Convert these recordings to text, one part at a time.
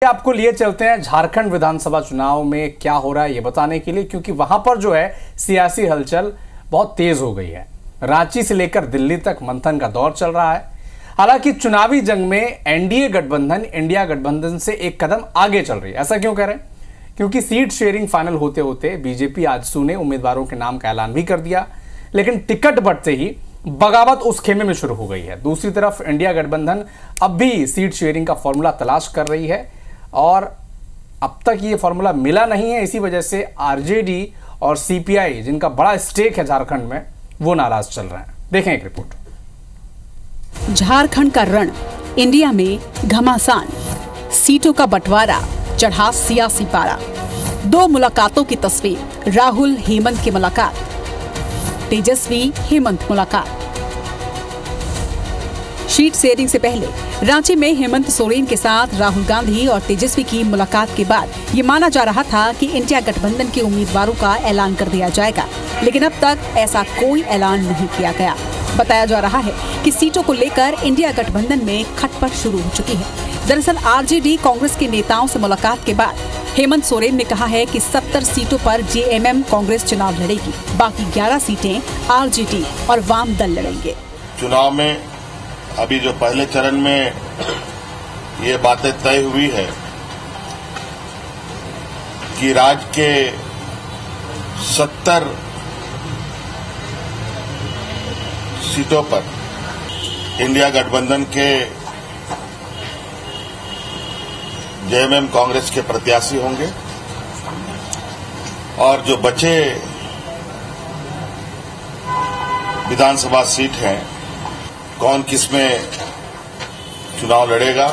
आपको लिए चलते हैं झारखंड विधानसभा चुनाव में क्या हो रहा है ये बताने के लिए, क्योंकि वहां पर जो है सियासी हलचल बहुत तेज हो गई है। रांची से लेकर दिल्ली तक मंथन का दौर चल रहा है। हालांकि चुनावी जंग में एनडीए गठबंधन इंडिया गठबंधन से एक कदम आगे चल रही है। ऐसा क्यों कह रहे हैं? क्योंकि सीट शेयरिंग फाइनल होते होते बीजेपी आजसू ने उम्मीदवारों के नाम का ऐलान भी कर दिया, लेकिन टिकट बढ़ते ही बगावत उस खेमे में शुरू हो गई है। दूसरी तरफ इंडिया गठबंधन अब भी सीट शेयरिंग का फॉर्मूला तलाश कर रही है और अब तक ये फॉर्मूला मिला नहीं है। इसी वजह से आरजेडी और सीपीआई, जिनका बड़ा स्टेक है झारखंड में, वो नाराज चल रहे हैं। देखें एक रिपोर्ट। झारखंड का रण, इंडिया में घमासान, सीटों का बंटवारा, चढ़ा सियासी पारा। दो मुलाकातों की तस्वीर, राहुल हेमंत की मुलाकात, तेजस्वी हेमंत मुलाकात। सीट शेयरिंग से पहले रांची में हेमंत सोरेन के साथ राहुल गांधी और तेजस्वी की मुलाकात के बाद ये माना जा रहा था कि इंडिया गठबंधन के उम्मीदवारों का ऐलान कर दिया जाएगा, लेकिन अब तक ऐसा कोई ऐलान नहीं किया गया। बताया जा रहा है कि सीटों को लेकर इंडिया गठबंधन में खटपट शुरू हो चुकी है। दरअसल आरजेडी कांग्रेस के नेताओं से मुलाकात के बाद हेमंत सोरेन ने कहा है कि 70 सीटों पर जेएमएम कांग्रेस चुनाव लड़ेगी, बाकी 11 सीटें आरजेडी और वाम दल लड़ेंगे। चुनाव में अभी जो पहले चरण में ये बातें तय हुई है कि राज्य के 70 सीटों पर इंडिया गठबंधन के जेएमएम कांग्रेस के प्रत्याशी होंगे और जो बचे विधानसभा सीट हैं, कौन किसमें चुनाव लड़ेगा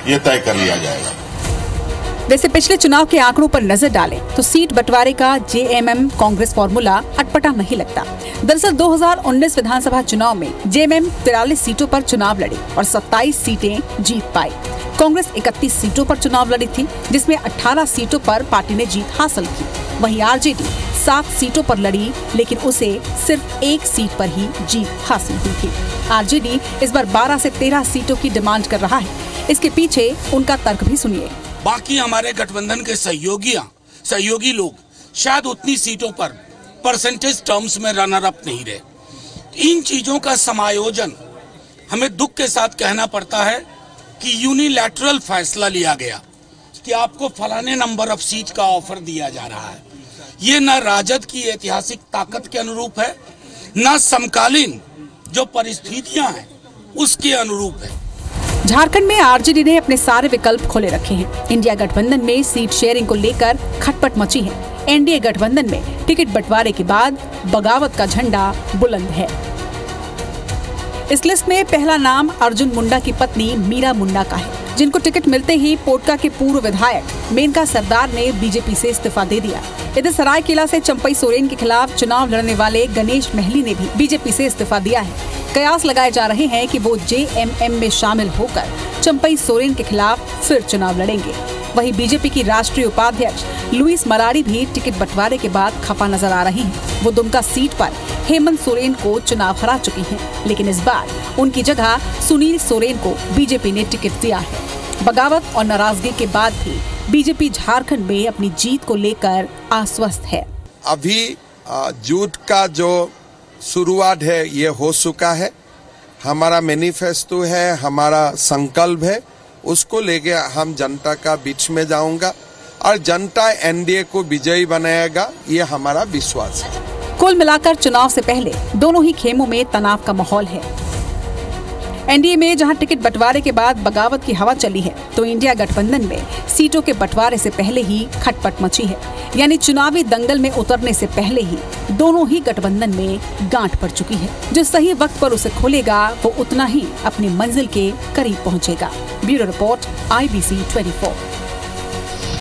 ये तय कर लिया जाएगा। वैसे पिछले चुनाव के आंकड़ों पर नजर डालें तो सीट बंटवारे का जेएमएम कांग्रेस फॉर्मूला अटपटा नहीं लगता। दरअसल 2019 विधानसभा चुनाव में जेएमएम 43 सीटों पर चुनाव लड़ी और 27 सीटें जीत पाई। कांग्रेस 31 सीटों पर चुनाव लड़ी थी, जिसमें 18 सीटों पर पार्टी ने जीत हासिल की। वहीं आरजेडी 7 सीटों पर लड़ी, लेकिन उसे सिर्फ 1 सीट पर ही जीत हासिल हुई थी। आरजेडी इस बार 12 से 13 सीटों की डिमांड कर रहा है। इसके पीछे उनका तर्क भी सुनिए। बाकी हमारे गठबंधन के सहयोगी लोग शायद उतनी सीटों पर परसेंटेज टर्म्स में रनर अप नहीं रहे। इन चीजों का समायोजन हमें दुख के साथ कहना पड़ता है कि यूनिलैटरल फैसला लिया गया कि आपको फलाने नंबर ऑफ सीट का ऑफर दिया जा रहा है। ये न राजद की ऐतिहासिक ताकत के अनुरूप है, न समकालीन जो परिस्थितियां हैं उसके अनुरूप है। झारखंड में आरजेडी ने अपने सारे विकल्प खोले रखे हैं। इंडिया गठबंधन में सीट शेयरिंग को लेकर खटपट मची है। एनडीए गठबंधन में टिकट बंटवारे के बाद बगावत का झंडा बुलंद है। इस लिस्ट में पहला नाम अर्जुन मुंडा की पत्नी मीरा मुंडा का है, जिनको टिकट मिलते ही पोटका के पूर्व विधायक मेनका सरदार ने बीजेपी से इस्तीफा दे दिया। इधर सरायकेला से चंपई सोरेन के खिलाफ चुनाव लड़ने वाले गणेश महली ने भी बीजेपी से इस्तीफा दिया है। कयास लगाए जा रहे हैं कि वो जेएमएम में शामिल होकर चंपई सोरेन के खिलाफ फिर चुनाव लड़ेंगे। वहीं बीजेपी की राष्ट्रीय उपाध्यक्ष लुईस मरारी भी टिकट बंटवारे के बाद खफा नजर आ रही हैं। वो दुमका सीट पर हेमंत सोरेन को चुनाव हरा चुकी हैं, लेकिन इस बार उनकी जगह सुनील सोरेन को बीजेपी ने टिकट दिया है। बगावत और नाराजगी के बाद भी बीजेपी झारखंड में अपनी जीत को लेकर आश्वस्त है। अभी जुट का जो शुरुआत है ये हो चुका है। हमारा मैनिफेस्टो है, हमारा संकल्प है, उसको लेके हम जनता का बीच में जाऊंगा और जनता एनडीए को विजयी बनाएगा, ये हमारा विश्वास है। कुल मिलाकर चुनाव से पहले दोनों ही खेमों में तनाव का माहौल है। एनडीए में जहां टिकट बंटवारे के बाद बगावत की हवा चली है, तो इंडिया गठबंधन में सीटों के बंटवारे से पहले ही खटपट मची है। यानी चुनावी दंगल में उतरने से पहले ही दोनों ही गठबंधन में गांठ पड़ चुकी है। जो सही वक्त पर उसे खोलेगा वो उतना ही अपनी मंजिल के करीब पहुंचेगा। Bureau report, IBC 24।